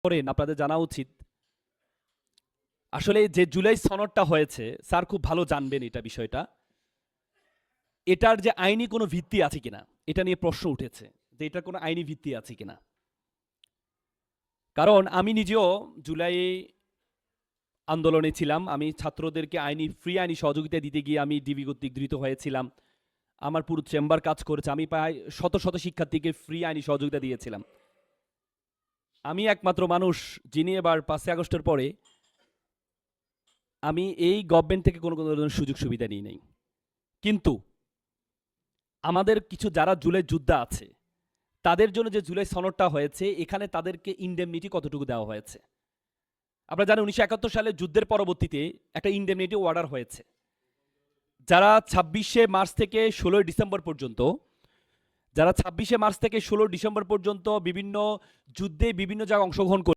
করেন আপনাদের জানা উচিত আসলে যে জুলাই সনদটা হয়েছে স্যার খুব ভালো জানবেন এটা বিষয়টা। এটার যে আইনি কোনো ভিত্তি আছে কিনা এটা নিয়ে প্রশ্ন উঠেছে যে এটার কোনো আইনি ভিত্তি আছে কিনা। কারণ আমি নিজেও জুলাই আন্দোলনে ছিলাম। আমি ছাত্রদেরকে ফ্রি আইনি সহযোগিতা দিতে গিয়ে আমি ডিবি কর্তৃক ধৃত হয়েছিলাম। আমার পুরো চেম্বার কাজ করেছে। আমি প্রায় শত শত শিক্ষার্থীকে ফ্রি আইনি সহযোগিতা দিয়েছিলাম। আমি একমাত্র মানুষ যিনি এবার 5ই আগস্টের পরে আমি এই গভর্নমেন্ট থেকে কোনো ধরনের সুযোগ সুবিধা নিই নাই। কিন্তু আমাদের কিছু যারা জুলাই যোদ্ধা আছে তাদের জন্য যে জুলাই সনদটা হয়েছে এখানে তাদেরকে ইনডেমনিটি কতটুকু দেওয়া হয়েছে। আপনারা জানেন 1971 সালে যুদ্ধের পরবর্তীতে একটা ইনডেমনিটি অর্ডার হয়েছে। যারা 26শে মার্চ থেকে 16ই ডিসেম্বর পর্যন্ত যারা 26শে মার্চ থেকে 16 ডিসেম্বর পর্যন্ত বিভিন্ন যুদ্ধে বিভিন্ন জায়গায় অংশগ্রহণ করে